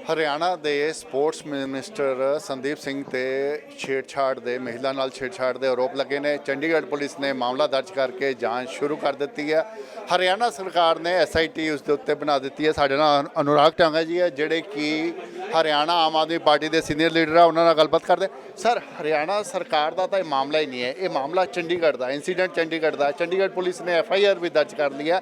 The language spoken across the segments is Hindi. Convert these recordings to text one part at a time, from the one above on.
ਹਰਿਆਣਾ ਦੇ ਸਪੋਰਟਸ ਮਿਨਿਸਟਰ ਸੰਦੀਪ ਸਿੰਘ ਤੇ ਛੇੜਛਾੜ ਦੇ ਮਹਿਲਾ ਨਾਲ ਛੇੜਛਾੜ ਦੇ ਆਰੋਪ ਲੱਗੇ ਨੇ। ਚੰਡੀਗੜ੍ਹ ਪੁਲਿਸ ਨੇ ਮਾਮਲਾ ਦਰਜ ਕਰਕੇ ਜਾਂਚ ਸ਼ੁਰੂ ਕਰ ਦਿੱਤੀ ਹੈ। ਹਰਿਆਣਾ ਸਰਕਾਰ ਨੇ ਐਸਆਈਟੀ ਉਸ ਦੇ ਉੱਤੇ ਬਣਾ ਦਿੱਤੀ ਹੈ। ਸਾਡੇ ਨਾਲ ਅਨੁਰਾਗ ਟਾਂਗਾ ਜੀ ਹੈ ਜਿਹੜੇ ਕਿ ਹਰਿਆਣਾ ਆਮ ਆਦਮੀ ਪਾਰਟੀ ਦੇ ਸੀਨੀਅਰ ਲੀਡਰ ਆ, ਉਹਨਾਂ ਨਾਲ ਗੱਲਬਾਤ ਕਰਦੇ। ਸਰ, ਹਰਿਆਣਾ ਸਰਕਾਰ ਦਾ ਤਾਂ ਇਹ ਮਾਮਲਾ ਹੀ ਨਹੀਂ ਹੈ, ਇਹ ਮਾਮਲਾ ਚੰਡੀਗੜ੍ਹ ਦਾ ਇੰਸੀਡੈਂਟ ਚੰਡੀਗੜ੍ਹ ਦਾ। ਚੰਡੀਗੜ੍ਹ ਪੁਲਿਸ ਨੇ एफआईआर भी दर्ज कर लिया,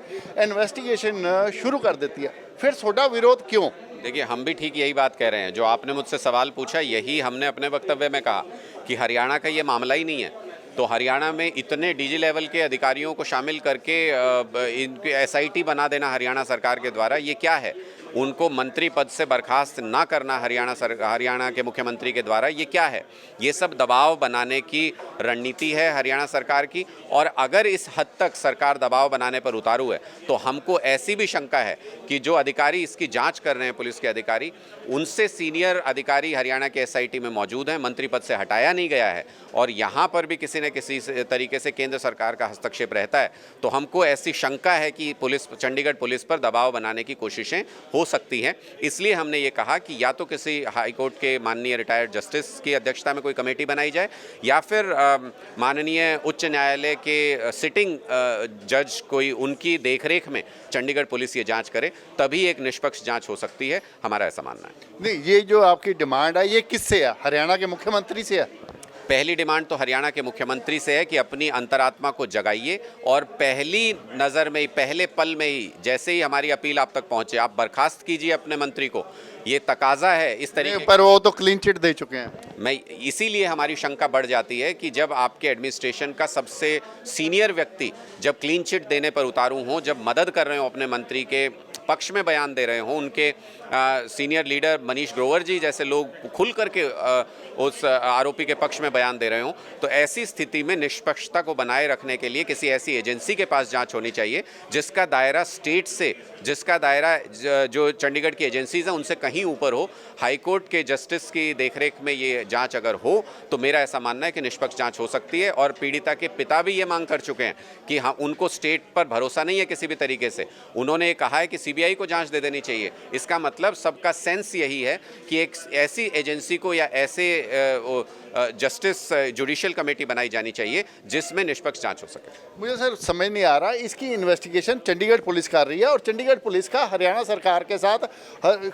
इन्वेस्टिगेशन शुरू कर देती है, फिर छोटा विरोध क्यों? देखिए, हम भी ठीक यही बात कह रहे हैं। जो आपने मुझसे सवाल पूछा, यही हमने अपने वक्तव्य में कहा कि हरियाणा का ये मामला ही नहीं है। तो हरियाणा में इतने डीजी लेवल के अधिकारियों को शामिल करके इनकी एसआईटी बना देना हरियाणा सरकार के द्वारा, ये क्या है? उनको मंत्री पद से बर्खास्त ना करना हरियाणा के मुख्यमंत्री के द्वारा, ये क्या है? ये सब दबाव बनाने की रणनीति है हरियाणा सरकार की। और अगर इस हद तक सरकार दबाव बनाने पर उतारू है तो हमको ऐसी भी शंका है कि जो अधिकारी इसकी जांच कर रहे हैं, पुलिस के अधिकारी, उनसे सीनियर अधिकारी हरियाणा के एसआईटी में मौजूद हैं, मंत्री पद से हटाया नहीं गया है, और यहाँ पर भी किसी न किसी तरीके से केंद्र सरकार का हस्तक्षेप रहता है। तो हमको ऐसी शंका है कि चंडीगढ़ पुलिस पर दबाव बनाने की कोशिशें हो सकती हैं। इसलिए हमने ये कहा कि या तो किसी हाईकोर्ट के माननीय रिटायर्ड जस्टिस की अध्यक्षता में कोई कमेटी बनाई जाए, या फिर माननीय उच्च न्यायालय के सिटिंग जज कोई उनकी देखरेख में चंडीगढ़ पुलिस ये जांच करे, तभी एक निष्पक्ष जांच हो सकती है, हमारा ऐसा मानना है। नहीं, ये जो आपकी डिमांड है ये किससे है? हरियाणा के मुख्यमंत्री से है? पहली डिमांड तो हरियाणा के मुख्यमंत्री से है कि अपनी अंतरात्मा को जगाइए, और पहली नज़र में ही, पहले पल में ही, जैसे ही हमारी अपील आप तक पहुंचे, आप बर्खास्त कीजिए अपने मंत्री को। ये तकाजा है इस तरीके। पर वो तो क्लीन चिट दे चुके हैं। मैं इसीलिए हमारी शंका बढ़ जाती है कि जब आपके एडमिनिस्ट्रेशन का सबसे सीनियर व्यक्ति जब क्लीन चिट देने पर उतारू हों, जब मदद कर रहे हो अपने मंत्री के पक्ष में बयान दे रहे हों, उनके सीनियर लीडर मनीष ग्रोवर जी जैसे लोग खुल करके उस आरोपी के पक्ष में बयान दे रहे हों, तो ऐसी स्थिति में निष्पक्षता को बनाए रखने के लिए किसी ऐसी एजेंसी के पास जांच होनी चाहिए जिसका दायरा स्टेट से, जिसका दायरा जो चंडीगढ़ की एजेंसीज हैं उनसे कहीं ऊपर हो। हाईकोर्ट के जस्टिस की देखरेख में ये जांच अगर हो तो मेरा ऐसा मानना है कि निष्पक्ष जांच हो सकती है। और पीड़िता के पिता भी ये मांग कर चुके हैं कि हाँ, उनको स्टेट पर भरोसा नहीं है किसी भी तरीके से। उन्होंने ये कहा है कि सीबीआई को जांच दे देनी चाहिए। इसका मतलब सबका सेंस यही है कि एक ऐसी एजेंसी को या ऐसे जस्टिस जुडिशियल कमेटी बनाई जानी चाहिए जिसमें निष्पक्ष जांच हो सके। मुझे सर समझ नहीं आ रहा, इसकी इन्वेस्टिगेशन चंडीगढ़ पुलिस कर रही है और चंडीगढ़ पुलिस का हरियाणा सरकार के साथ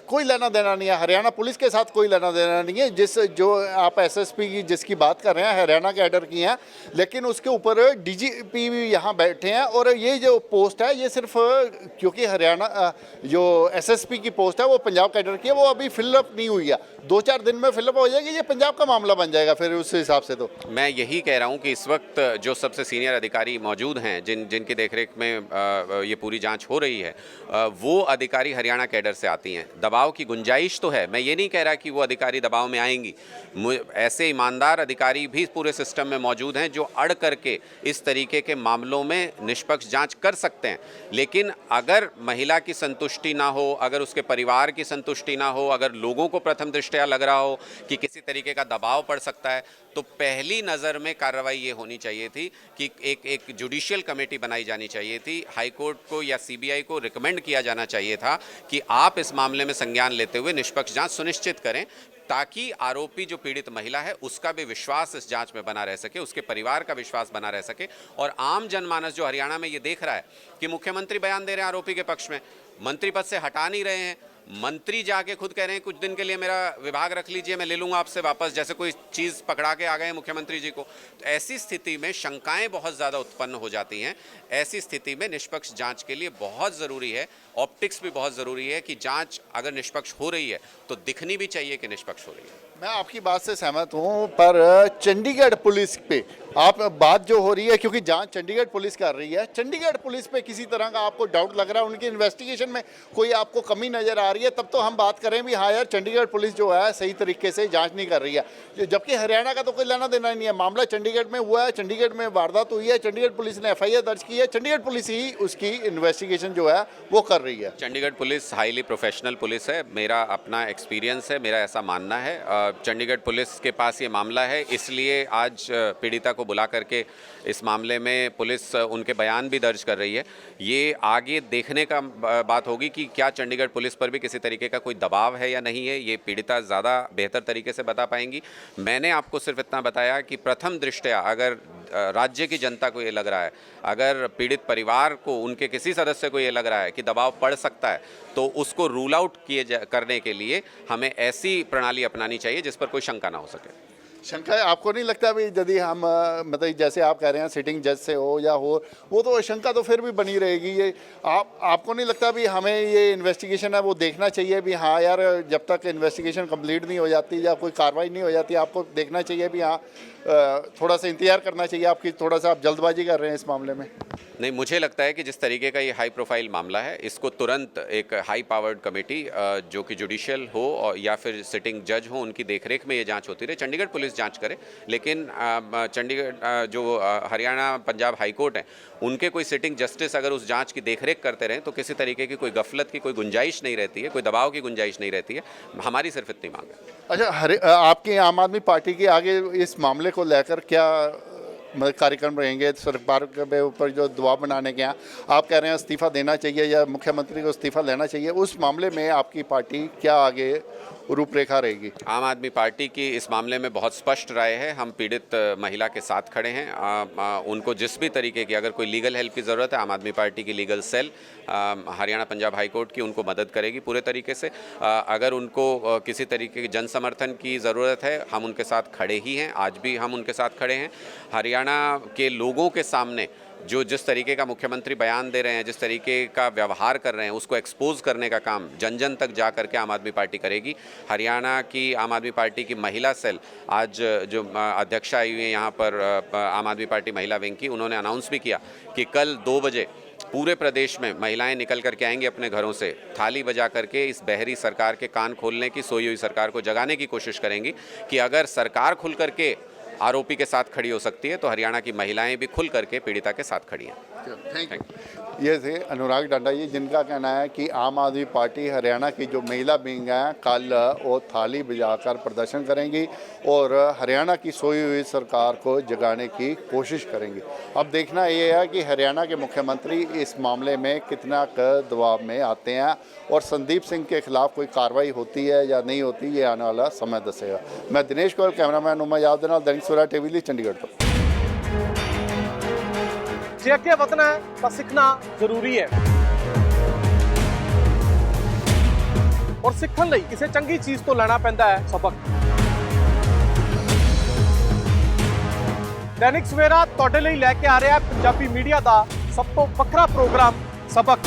कोई लेना देना नहीं है, हरियाणा पुलिस के साथ कोई लेना देना नहीं है। जो आप एसएसपी की जिसकी बात कर रहे हैं, हरियाणा कैडर की हैं, लेकिन उसके ऊपर डीजीपी भी यहाँ बैठे हैं। और ये जो पोस्ट है ये सिर्फ क्योंकि हरियाणा जो एसएसपी की पोस्ट है वो पंजाब कैडर की है, वो अभी फिलअप नहीं हुई है, 2-4 दिन में फिलअप हो जाएगी, ये पंजाब का मामला बन जाएगा फिर उस हिसाब से। तो मैं यही कह रहा हूं कि इस वक्त जो सबसे सीनियर अधिकारी मौजूद हैं, जिनकी देखरेख में ये पूरी जांच हो रही है, वो अधिकारी हरियाणा कैडर से आती हैं। दबाव की गुंजाइश तो है, मैं ये नहीं कह रहा कि वो अधिकारी दबाव में आएंगी। ऐसे ईमानदार अधिकारी भी पूरे सिस्टम में मौजूद हैं जो अड़ करके इस तरीके के मामलों में निष्पक्ष जांच कर सकते हैं। लेकिन अगर महिला की संतुष्टि ना हो, अगर उसके परिवार की संतुष्टि ना हो, अगर लोगों को प्रथम दृष्टया लग रहा हो कि किसी तरीके का दबाव पड़ सकता है, तो पहली नज़र में कार्रवाई ये होनी चाहिए थी कि एक जुडिशियल कमेटी बनाई जानी चाहिए थी। हाईकोर्ट को या सीबीआई को रिकमेंड किया जाना चाहिए था कि आप इस मामले में संज्ञान लेते हुए निष्पक्ष जांच सुनिश्चित करें, ताकि आरोपी जो पीड़ित महिला है उसका भी विश्वास इस जांच में बना रह सके, उसके परिवार का विश्वास बना रह सके। और आम जनमानस जो हरियाणा में ये देख रहा है कि मुख्यमंत्री बयान दे रहे हैं आरोपी के पक्ष में, मंत्री पद से हटा नहीं रहे हैं, मंत्री जाके खुद कह रहे हैं कुछ दिन के लिए मेरा विभाग रख लीजिए, मैं ले लूंगा आपसे वापस, जैसे कोई चीज़ पकड़ा के आ गए मुख्यमंत्री जी को। तो ऐसी स्थिति में शंकाएं बहुत ज़्यादा उत्पन्न हो जाती हैं। ऐसी स्थिति में निष्पक्ष जांच के लिए बहुत ज़रूरी है, ऑप्टिक्स भी बहुत ज़रूरी है कि जांच अगर निष्पक्ष हो रही है तो दिखनी भी चाहिए कि निष्पक्ष हो रही है। मैं आपकी बात से सहमत हूँ, पर चंडीगढ़ पुलिस पे आप बात जो हो रही है, क्योंकि जांच चंडीगढ़ पुलिस कर रही है, चंडीगढ़ पुलिस पे किसी तरह का आपको डाउट लग रहा है, उनकी इन्वेस्टिगेशन में कोई आपको कमी नज़र आ रही है, तब तो हम बात करें भी हाँ यार चंडीगढ़ पुलिस जो है सही तरीके से जांच नहीं कर रही है। जबकि हरियाणा का तो कोई लेना देना नहीं है, मामला चंडीगढ़ में हुआ है, चंडीगढ़ में वारदात हुई है, चंडीगढ़ पुलिस ने एफआईआर दर्ज की है। है, चंडीगढ़ पुलिस ही उसकी इन्वेस्टिगेशन जो है वो कर रही है। Chandigarh police highly professional police है, मेरा अपना एक्सपीरियंस है, मेरा ऐसा मानना है। चंडीगढ़ पुलिस के पास ये मामला है, इसलिए आज पीड़िता को बुला करके इस मामले में पुलिस उनके बयान भी दर्ज कर रही है। ये आगे देखने का बात होगी कि क्या चंडीगढ़ पुलिस पर भी किसी तरीके का कोई दबाव है या नहीं है, ये पीड़िता ज़्यादा बेहतर तरीके से बता पाएंगी। मैंने आपको सिर्फ इतना बताया कि प्रथम दृष्टया अगर राज्य की जनता को ये लग रहा है, अगर पीड़ित परिवार को, उनके किसी सदस्य को ये लग रहा है कि दबाव पड़ सकता है, तो उसको रूल आउट करने के लिए हमें ऐसी प्रणाली अपनानी चाहिए जिस पर कोई शंका ना हो सके। शंका है, आपको नहीं लगता भी यदि हम मतलब जैसे आप कह रहे हैं सिटिंग जज से हो या हो, वो तो शंका तो फिर भी बनी रहेगी। ये आपको नहीं लगता भी हमें ये इन्वेस्टिगेशन है वो देखना चाहिए भी हाँ यार, जब तक इन्वेस्टिगेशन कंप्लीट नहीं हो जाती या कोई कार्रवाई नहीं हो जाती, आपको देखना चाहिए भी हाँ थोड़ा सा इंतजार करना चाहिए, आपकी थोड़ा सा आप जल्दबाजी कर रहे हैं इस मामले में? नहीं, मुझे लगता है कि जिस तरीके का ये हाई प्रोफाइल मामला है, इसको तुरंत एक हाई पावर्ड कमेटी जो कि जुडिशियल हो और या फिर सिटिंग जज हो, उनकी देखरेख में ये जांच होती रहे। चंडीगढ़ पुलिस जांच करे, लेकिन चंडीगढ़ जो हरियाणा पंजाब हाई कोर्ट है, उनके कोई सिटिंग जस्टिस अगर उस जांच की देखरेख करते रहें तो किसी तरीके की कोई गफलत की कोई गुंजाइश नहीं रहती है, कोई दबाव की गुंजाइश नहीं रहती है। हमारी सिर्फ इतनी मांग है। अच्छा, आपकी आम आदमी पार्टी के आगे इस मामले को लेकर क्या कार्यक्रम रहेंगे? सरकार के ऊपर जो दबाव बनाने के यहाँ आप कह रहे हैं इस्तीफा देना चाहिए या मुख्यमंत्री को इस्तीफा लेना चाहिए, उस मामले में आपकी पार्टी क्या आगे रूपरेखा रहेगी? आम आदमी पार्टी की इस मामले में बहुत स्पष्ट राय है। हम पीड़ित महिला के साथ खड़े हैं। उनको जिस भी तरीके की अगर कोई लीगल हेल्प की ज़रूरत है, आम आदमी पार्टी की legal cell Haryana Punjab high court की उनको मदद करेगी पूरे तरीके से। अगर उनको किसी तरीके के जन समर्थन की ज़रूरत है, हम उनके साथ खड़े ही हैं, आज भी हम उनके साथ खड़े हैं। हरियाणा के लोगों के सामने जो जिस तरीके का मुख्यमंत्री बयान दे रहे हैं, जिस तरीके का व्यवहार कर रहे हैं, उसको एक्सपोज करने का काम जन जन तक जा करके आम आदमी पार्टी करेगी। हरियाणा की आम आदमी पार्टी की महिला सेल आज जो अध्यक्षा आई हुई है यहाँ पर आम आदमी पार्टी महिला विंग की, उन्होंने अनाउंस भी किया कि कल 2 बजे पूरे प्रदेश में महिलाएं निकल करके आएंगी अपने घरों से, थाली बजा करके इस बहरी सरकार के कान खोलने की, सोई हुई सरकार को जगाने की कोशिश करेंगी कि अगर सरकार खुल करके आरोपी के साथ खड़ी हो सकती है तो हरियाणा की महिलाएं भी खुल करके पीड़िता के साथ खड़ी हैं। Thank you. ये थे अनुराग डांडा जी, जिनका कहना है कि आम आदमी पार्टी हरियाणा की जो महिला विंग है कल वो थाली बजाकर प्रदर्शन करेंगी और हरियाणा की सोई हुई सरकार को जगाने की कोशिश करेंगी। अब देखना ये है कि हरियाणा के मुख्यमंत्री इस मामले में कितना दबाव में आते हैं और संदीप सिंह के खिलाफ कोई कार्रवाई होती है या नहीं होती, ये आने वाला समय दसेगा। मैं दिनेश गोयल, कैमरामैन उमा याद नाल, दैनिक सवेरा टीवी ਲਈ चंडीगढ़ ਤੋਂ। ਜੇ ਅੱਗੇ ਵਧਣਾ ਹੈ ਤਾਂ ਸਿੱਖਣਾ ਜ਼ਰੂਰੀ ਹੈ ਔਰ ਸਿੱਖਣ ਲਈ ਕਿਸੇ ਚੰਗੀ ਚੀਜ਼ ਤੋਂ ਲੈਣਾ ਪੈਂਦਾ ਹੈ ਸਬਕ। ਦੈਨਿਕ ਸਵੇਰਾ ਤੁਹਾਡੇ ਲਈ ਲੈ ਕੇ ਆ ਰਿਹਾ ਹੈ ਪੰਜਾਬੀ ਮੀਡੀਆ ਦਾ ਸਭ ਤੋਂ ਵੱਖਰਾ ਪ੍ਰੋਗਰਾਮ ਸਬਕ।